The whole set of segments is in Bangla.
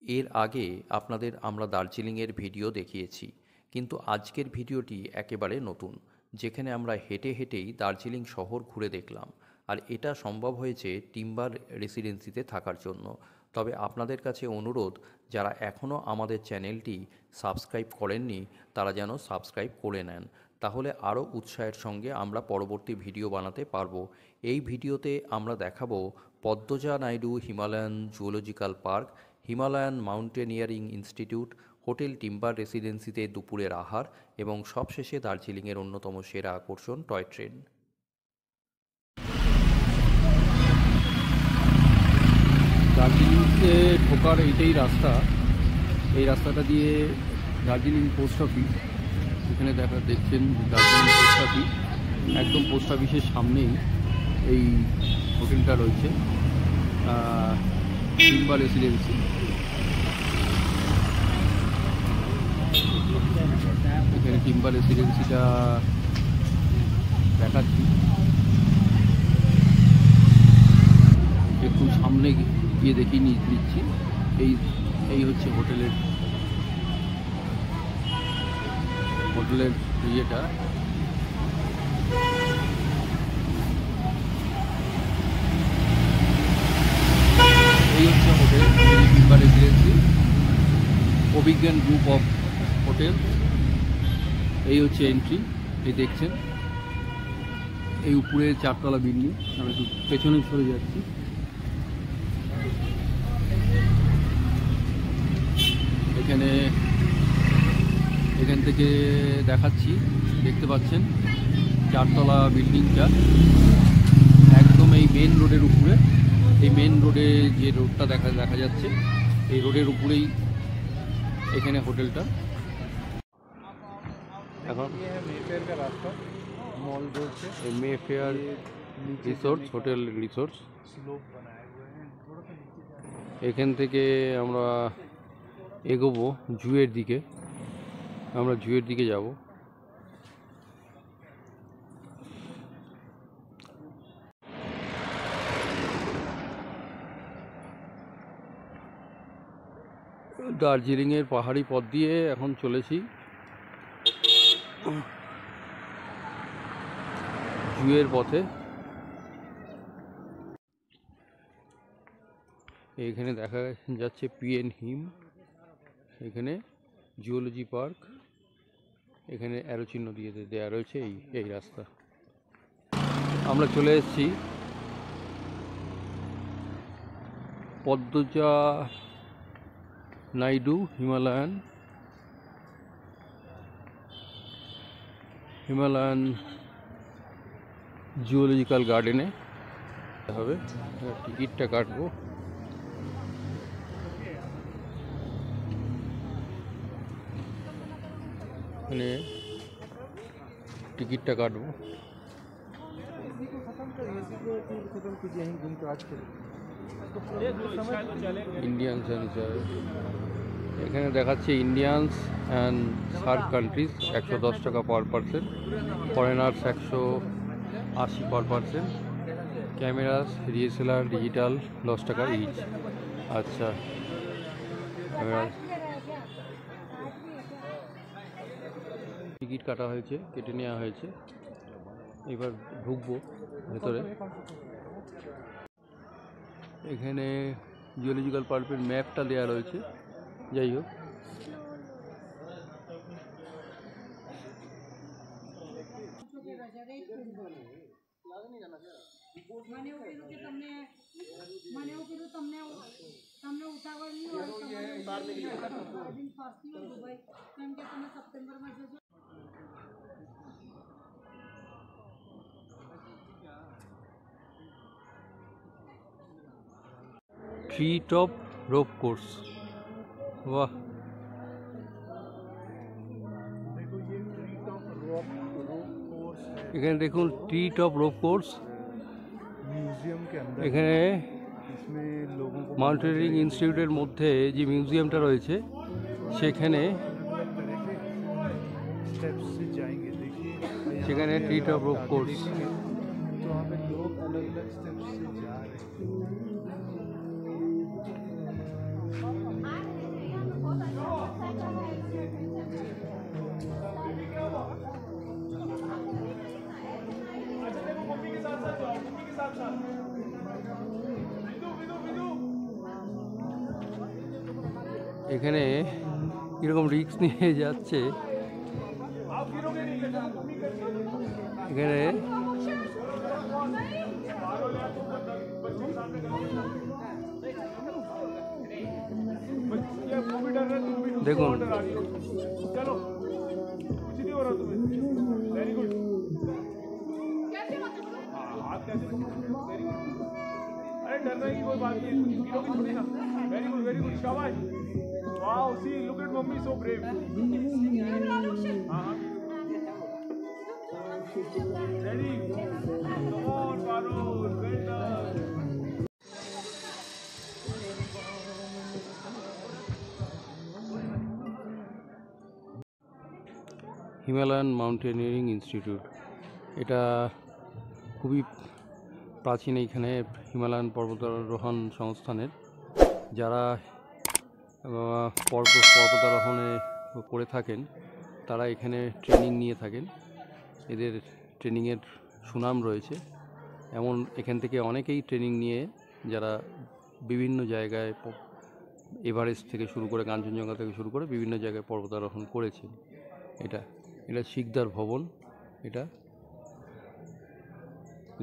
এর আগে আপনাদের আমরা দার্জিলিংয়ের ভিডিও দেখিয়েছি, কিন্তু আজকের ভিডিওটি একেবারে নতুন, যেখানে আমরা হেঁটে হেঁটেই দার্জিলিং শহর ঘুরে দেখলাম। আর এটা সম্ভব হয়েছে টিম্বার রেসিডেন্সিতে থাকার জন্য। তবে আপনাদের কাছে অনুরোধ, যারা এখনও আমাদের চ্যানেলটি সাবস্ক্রাইব করেননি তারা যেন সাবস্ক্রাইব করে নেন, তাহলে আরও উৎসাহের সঙ্গে আমরা পরবর্তী ভিডিও বানাতে পারবো। এই ভিডিওতে আমরা দেখাবো Padmaja Naidu Himalayan zoological park, Himalayan mountaineering institute, hotel timber রেসিডেন্সিতে দুপুরের আহার এবং সবশেষে দার্জিলিংয়ের অন্যতম সেরা আকর্ষণ টয় ট্রেন। দার্জিলিংতে ঢোকার এইটাই রাস্তা। এই রাস্তাটা দিয়ে দার্জিলিং পোস্ট অফিস, এখানে দেখছেন দার্জিলিং পোস্ট অফিস, একদম পোস্ট অফিসের সামনেই এই হোটেলটা রয়েছে, টিম্বার রেসিডেন্সি। এখানে টিম্বার রেসিডেন্সিটা দেখাচ্ছি, একটু সামনে গিয়ে দেখিয়ে নিচ্ছি। এই হচ্ছে হোটেলের ইয়েটা। এই হচ্ছে hotel timber residency, Abhigyan group of hotel. এই হচ্ছে এন্ট্রি, এই দেখছেন এই উপরে 4তলা বিল্ডিং। আমরা একটু পেছনে সরে যাচ্ছি। এখান থেকে দেখাচ্ছি, দেখতে পাচ্ছেন 4তলা বিল্ডিংটা একদম এই মেন রোডের উপরে। এই মেন রোডে যে রোডটা দেখা যাচ্ছে, এই রোডের উপরেই এখানে হোটেলটা। এখন মেফেয়ার का रास्ता मॉल रोड से Mayfair resorts hotel resorts slope বানায়ে हुए हैं। এখান থেকে আমরা এগোবো জুয়ের দিকে। আমরা জুয়ের দিকে যাব। দার্জিলিংয়ের পাহাড়ি পথ দিয়ে এখন চলেছি জুয়ের পথে। এখানে দেখা যাচ্ছে পিএন হিম, এখানে জুওলজি পার্ক, এখানে অ্যারো চিহ্ন দিয়ে দেওয়া রয়েছে এই রাস্তা। আমরা চলে এসেছি পদ্মজা নাইডু হিমালয়ান জুওলজিক্যাল গার্ডেনে হবে। টিকিটটা কাটবো। এখানে টিকিটটা কাটবো। ইন্ডিয়ান সেন্সার এখানে দেখাচ্ছে ইন্ডিয়ানস অ্যান্ড সার্ক কান্ট্রিজ 110 টাকা per person, foreigners 180 per person, cameras DSLR digital 10 টাকা ইচ। আচ্ছা, টিকিট কাটা হয়েছে, কেটে নেওয়া হয়েছে। এবার ঢুকবো ভেতরে। এখানে জিওলজিক্যাল পার্কের ম্যাপটা দেওয়া রয়েছে। যাই হোক, ট্রি টপ রোপ কোর্স, বাহ! এখানে দেখুন tree top rope course. Museum के अंदर এখানে মাউন্টেনিয়ারিং ইনস্টিটিউটের মধ্যে যে মিউজিয়ামটা রয়েছে সেখানে ট্রি টপ রোপ কোর্স। এখানে কীরকম রিস্ক নিয়ে যাচ্ছে এখানে। দেখুন डरने की कोई बात नहीं, गिरोगी थोड़ी ना। वेरी गुड शाबाश। Wow, see look at mummy, so brave. हाँ ready, come on Parul, well done. Himalayan mountaineering institute, এটা খুবই প্রাচীন। এইখানে হিমালয়ান পর্বতারোহণ সংস্থানের যারা পর্বতারোহণে করে থাকেন তারা এখানে ট্রেনিং নিয়ে থাকেন। এদের ট্রেনিংয়ের সুনাম রয়েছে। এমন এখান থেকে অনেকেই ট্রেনিং নিয়ে যারা বিভিন্ন জায়গায় এভারেস্ট থেকে শুরু করে কাঞ্চনজঙ্ঘা থেকে শুরু করে বিভিন্ন জায়গায় পর্বতারোহণ করেছেন। এটা শিকদার ভবন। এটা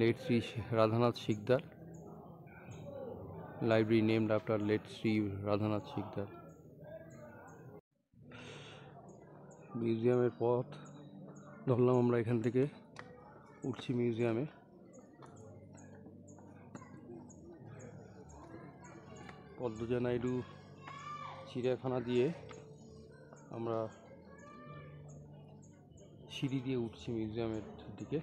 late Shri Radhanath Sikdar, library named after late Shri Radhanath Sikdar. মিউজিয়ামের পথ ধরলাম আমরা, এখান থেকে উঠছি মিউজিয়ামে। পদ্মজা নাইডু চিড়িয়াখানা দিয়ে আমরা সিঁড়ি দিয়ে উঠছি মিউজিয়ামের দিকে।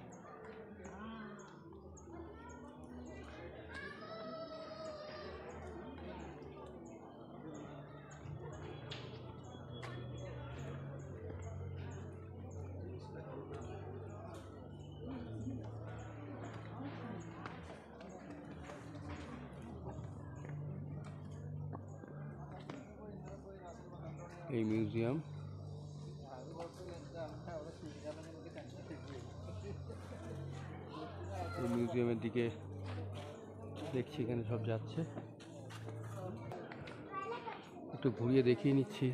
এই মিউজিয়াম এই মিউজিয়ামের দিকে দেখছি এখানে সব যাচ্ছে, একটু ঘুরিয়ে দেখিয়ে নিচ্ছি।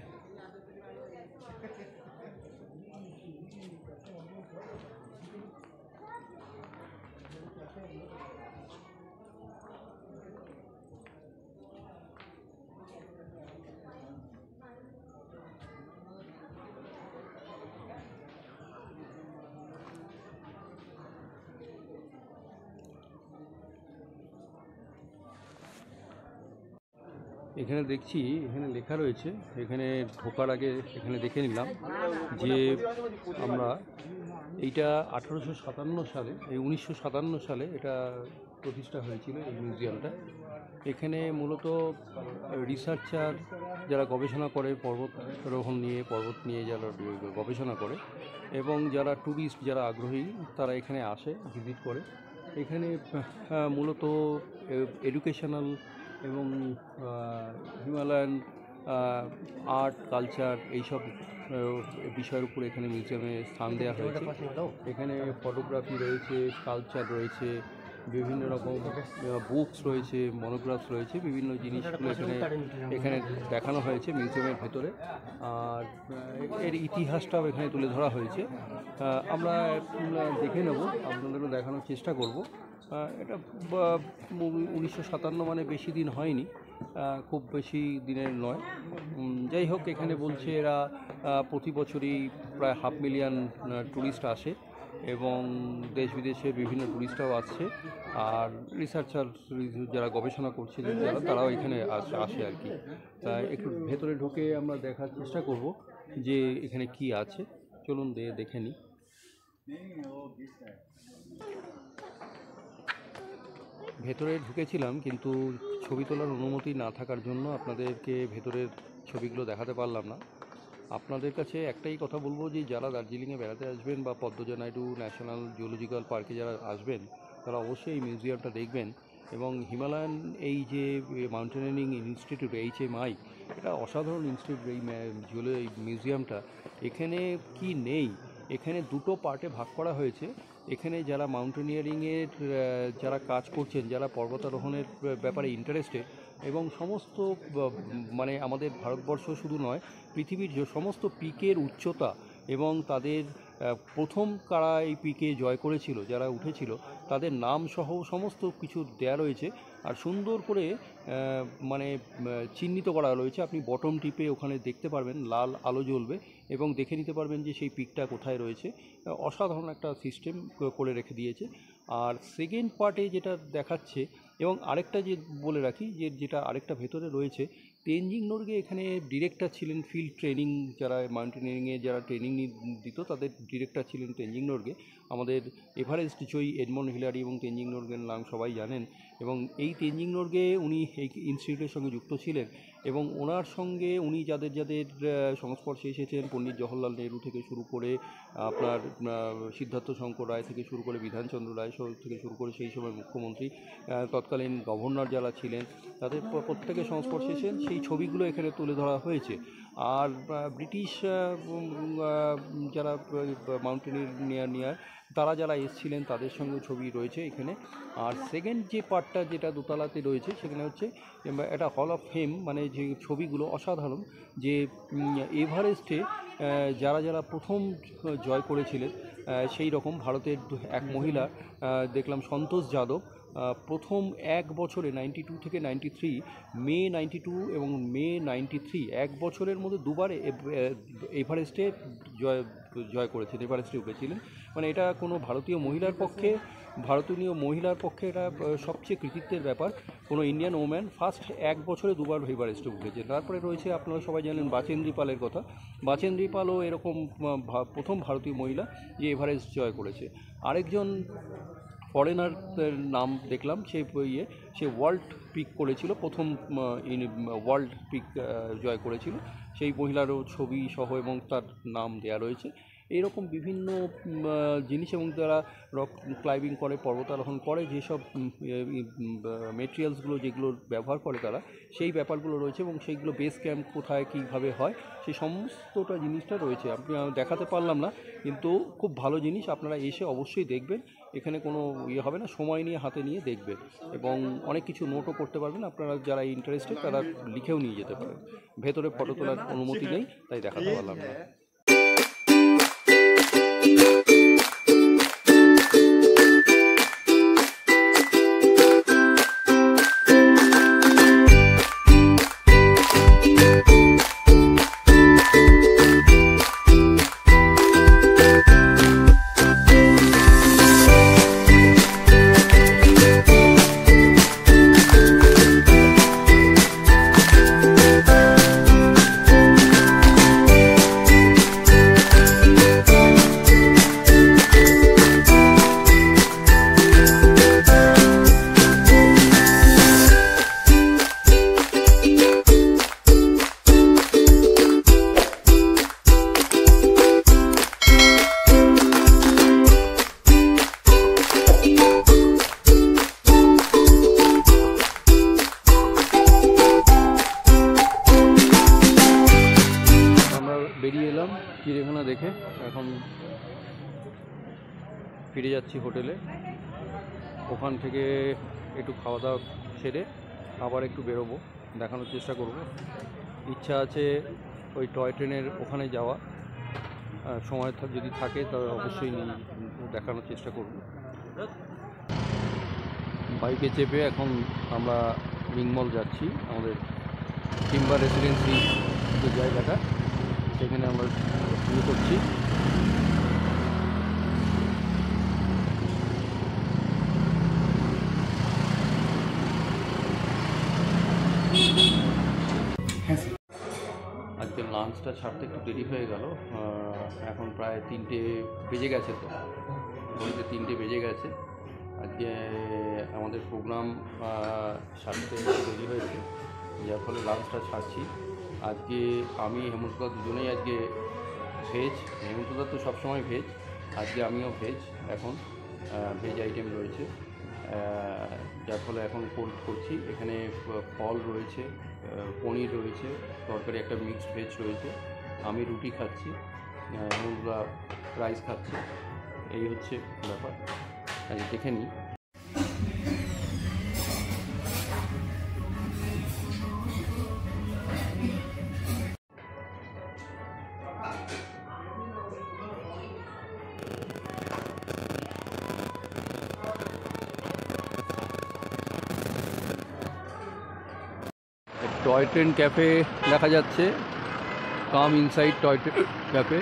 এখানে দেখছি এখানে লেখা রয়েছে, এখানে ঢোকার আগে এখানে দেখে নিলাম যে আমরা এইটা 1857 সালে, এই 1957 সালে এটা প্রতিষ্ঠা হয়েছিল এই মিউজিয়ামটা। এখানে মূলত রিসার্চার যারা গবেষণা করে পর্বতারোহণ নিয়ে, পর্বত নিয়ে যারা গবেষণা করে এবং যারা ট্যুরিস্ট যারা আগ্রহী তারা এখানে আসে, ভিজিট করে। এখানে মূলত এডুকেশনাল এবং হিমালয়ান আর্ট কালচার এইসব বিষয়ের উপর এখানে মিউজিয়ামে স্থান দেওয়া হয়েছে। এখানে ফটোগ্রাফি রয়েছে, স্কাল্পচার রয়েছে, বিভিন্ন রকম বুকস রয়েছে, মনোগ্রাফস রয়েছে, বিভিন্ন জিনিসগুলো এখানে দেখানো হয়েছে মিউজিয়ামের ভেতরে। আর এর ইতিহাসটাও এখানে তুলে ধরা হয়েছে। আমরা দেখে নেব, আপনাদেরও দেখানোর চেষ্টা করব। এটা 1957 মানে বেশি দিন হয়নি, খুব বেশি দিনের নয়। যাই হোক, এখানে বলছে এরা প্রতি বছরই প্রায় 500,000 ট্যুরিস্ট আসে এবং দেশ বিদেশের বিভিন্ন ট্যুরিস্টরাও আসছে। আর রিসার্চার যারা গবেষণা করছে তারাও এখানে আসে আর কি। একটু ভেতরে ঢুকে আমরা দেখার চেষ্টা করব যে এখানে কি আছে। চলুন দেখে নিই। ভেতরে ঢুকেছিলাম কিন্তু ছবি তোলার অনুমতি না থাকার জন্য আপনাদেরকে ভেতরের ছবিগুলো দেখাতে পারলাম না। আপনাদের কাছে একটাই কথা বলবো যে যারা দার্জিলিংয়ে বেড়াতে আসবেন বা পদ্মজা নাইডু ন্যাশনাল জিওলজিক্যাল পার্কে যারা আসবেন তারা অবশ্যই এই মিউজিয়ামটা দেখবেন। এবং হিমালয়ান এই যে মাউন্টেনিয়ারিং ইনস্টিটিউট HMI, এটা অসাধারণ ইনস্টিটিউট। এই মিউজিয়ামটা এখানে কি নেই, এখানে দুটো পার্টে ভাগ করা হয়েছে। এখানে যারা মাউন্টেনিয়ারিংয়ের যারা কাজ করছেন, যারা পর্বতারোহণের ব্যাপারে ইন্টারেস্টেড, এবং সমস্ত মানে আমাদের ভারতবর্ষ শুধু নয়, পৃথিবীর যে সমস্ত পিকের উচ্চতা এবং তাদের প্রথম কারা এই পিকে জয় করেছিল, যারা উঠেছিল তাদের নাম সহ সমস্ত কিছু দেয়া রয়েছে। আর সুন্দর করে মানে চিহ্নিত করা রয়েছে। আপনি বটম টিপে ওখানে দেখতে পারবেন, লাল আলো জ্বলবে এবং দেখে নিতে পারবেন যে সেই পিকটা কোথায় রয়েছে। অসাধারণ একটা সিস্টেম করে রেখে দিয়েছে। আর সেকেন্ড পার্টে যেটা দেখাচ্ছে, এবং আরেকটা যে বলে রাখি যে যেটা আরেকটা ভেতরে রয়েছে, তেনজিং নোরগে এখানে ডিরেক্টর ছিলেন ফিল্ড ট্রেনিং, যারা মাউন্টেনিয়ারিংয়ে যারা ট্রেনিং দিত তাদের ডিরেক্টর ছিলেন তেনজিং নোরগে। আমাদের এভারেস্ট জয়ী এডমন্ড হিলারি এবং তেনজিং নোরগের নাম সবাই জানেন। এবং এই তেনজিং নোরগে উনি এই ইনস্টিটিউটের সঙ্গে যুক্ত ছিলেন এবং ওনার সঙ্গে উনি যাদের যাদের সংস্পর্শে এসেছেন, পণ্ডিত জওহরলাল নেহরু থেকে শুরু করে আপনার সিদ্ধার্থ শঙ্কর রায় থেকে শুরু করে বিধানচন্দ্র রায় থেকে শুরু করে সেই সময় মুখ্যমন্ত্রী, তৎকালীন গভর্নর যারা ছিলেন, তাদের প্রত্যেকের সংস্পর্শে এসেছেন, সেই ছবিগুলো এখানে তুলে ধরা হয়েছে। আর ব্রিটিশ যারা মাউন্টেনিয়ার তারা যারা এসেছিলেন তাদের সঙ্গে ছবি রয়েছে এখানে। আর সেকেন্ড যে পার্টটা যেটা দোতলাতে রয়েছে সেখানে হচ্ছে একটা হল অফ ফেম, মানে যে ছবিগুলো অসাধারণ, যে এভারেস্টে যারা যারা প্রথম জয় করেছিলেন সেই রকম ভারতের এক মহিলা দেখলাম, সন্তোষ যাদব, প্রথম এক বছরে 92 থেকে 93, মে 92 এবং মে 93, এক বছরের মধ্যে দুবার এভারেস্টে জয় করেছেন, এভারেস্টে উঠেছিলেন। মানে এটা কোনো ভারতীয় মহিলার পক্ষে এটা সবচেয়ে কৃতিত্বের ব্যাপার। কোনো ইন্ডিয়ান ওম্যান ফার্স্ট এক বছরে দুবার এভারেস্টে উঠেছে। তারপরে রয়েছে আপনারা সবাই জানেন বাচেন্দ্রী পালের কথা। বাচেন্দ্রী পালও এরকম প্রথম ভারতীয় মহিলা যে এভারেস্ট জয় করেছে। আরেকজন ফরেনারের নাম দেখলাম, সে ওয়ার্ল্ড পিক করেছিল, প্রথম ওয়ার্ল্ড পিক জয় করেছিল, সেই মহিলারও ছবি সহ এবং তার নাম দেয়া রয়েছে। এইরকম বিভিন্ন জিনিস, এবং যারা রক ক্লাইম্বিং করে, পর্বতারোহণ করে, যেসব মেটেরিয়ালসগুলো যেগুলো ব্যবহার করে তারা, সেই ব্যাপারগুলো রয়েছে এবং সেইগুলো বেস ক্যাম্প কোথায় কীভাবে হয় সেই সমস্তটা জিনিসটা রয়েছে। আমি দেখাতে পারলাম না, কিন্তু খুব ভালো জিনিস, আপনারা এসে অবশ্যই দেখবেন। এখানে কোনো হবে না, সময় নিয়ে হাতে নিয়ে দেখবেন এবং অনেক কিছু নোটও করতে পারবেন। আপনারা যারা ইন্টারেস্টেড তারা লিখেও নিয়ে যেতে পারেন। ভেতরে ফটো তোলার অনুমতি নেই, তাই দেখাতে পারলাম না। বেরিয়ে এলাম চিড়িয়াখানা দেখে, এখন ফিরে যাচ্ছি হোটেলে। ওখান থেকে একটু খাওয়া দাওয়া সেরে আবার একটু বেরোবো, দেখানোর চেষ্টা করব। ইচ্ছা আছে ওই টয় ট্রেনের ওখানে যাওয়া, সময় যদি থাকে তবে অবশ্যই দেখানোর চেষ্টা করব। বাইকে চেপে এখন আমরা নির্মল যাচ্ছি, আমাদের টিম্বার রেসিডেন্সি যে জায়গাটা সেখানে আমরা শুরু করছি। আজকে লাঞ্চটা ছাড়তে একটু দেরি হয়ে গেল, এখন প্রায় 3টে বেজে গেছে, তো ঘড়িতে 3টে বেজে গেছে। আজকে আমাদের প্রোগ্রাম সারতে দেরি হয়েছে, যার ফলে লাঞ্চটা ছাড়ছি। আজকে আমি হেমন্তদা দুজনেই আজকে ভেজ, হেমন্তদা তো সবসময় ভেজ, আজকে আমিও ভেজ। এখন ভেজ আইটেম রয়েছে, যার ফলে এখন কোল্ড করছি। এখানে ফল রয়েছে, পনির রয়েছে, তরকারি একটা মিক্সড ভেজ রয়েছে, আমি রুটি খাচ্ছি, হেমন্তদা রাইস খাচ্ছে। এই হচ্ছে ব্যাপার, দেখে নিই। টয় ট্রেন ক্যাফে দেখা যাচ্ছে, come inside toy train cafe.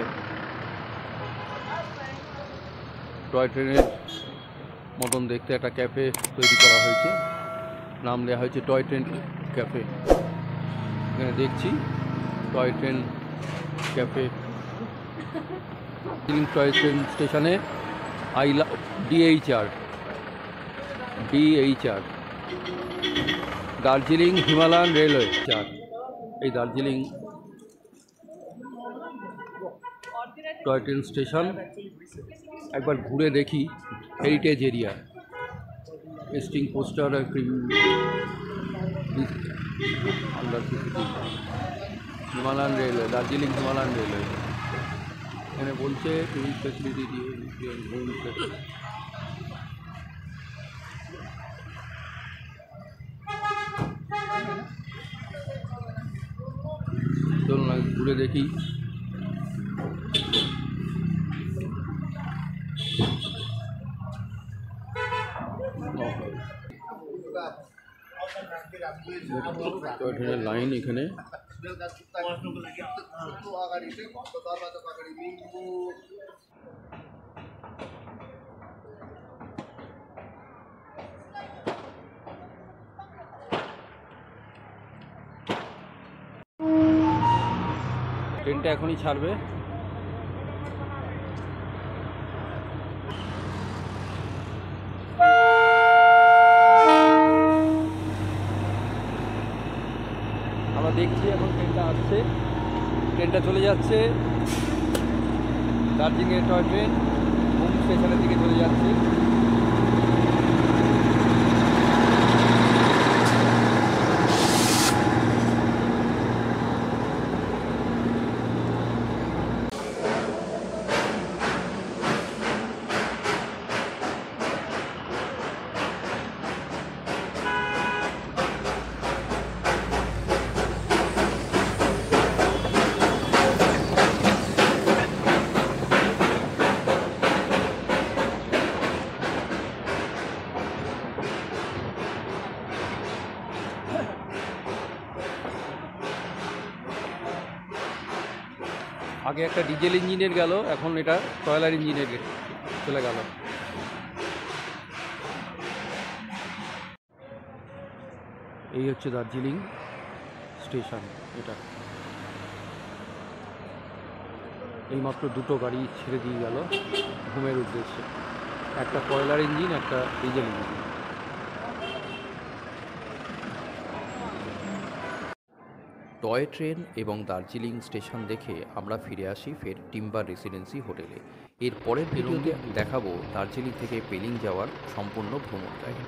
Toy ট্রেনের মতন দেখতে একটা ক্যাফে তৈরি করা হয়েছে, নাম দেওয়া হয়েছে টয় ট্রেন ক্যাফে। এখানে দেখছি toy train cafe, toy train স্টেশনে DHR দার্জিলিং হিমালয়ান রেলওয়ে চার। এই দার্জিলিং টয় ট্রেন স্টেশন একবার ঘুরে দেখি। হেরিটেজ এরিয়া, এস্টিং poster Himalayan railway, Darjeeling Himalayan railway. এখানে বলছে টুরিস্ট ফেসিলিটি দিয়ে চলুন ঘুরে দেখি। টয় ট্রেনের লাইন এখানে। ট্রেনটা এখনই ছাড়বে। আমরা দেখছি এখন ট্রেনটা আসছে, ট্রেনটা চলে যাচ্ছে দার্জিলিংয়ের টয় ট্রেন হোম স্টেশনের দিকে চলে যাচ্ছে। আগে একটা ডিজেল ইঞ্জিনের গেল, এখন এটা কয়লার ইঞ্জিনের চলে গেল। এই হচ্ছে দার্জিলিং স্টেশন। এটা এইমাত্র দুটো গাড়ি ছেড়ে দিয়ে গেল ঘুমের উদ্দেশ্যে, একটা কয়লার ইঞ্জিন, একটা ডিজেল ইঞ্জিন। টয় ট্রেন এবং দার্জিলিং স্টেশন দেখে আমরা ফিরে আসি ফের টিম্বার রেসিডেন্সি হোটেলে। এর পরের ভিডিওতে দেখাবো দার্জিলিং থেকে পেলিং যাওয়ার সম্পূর্ণ ভ্রমণ গাইড।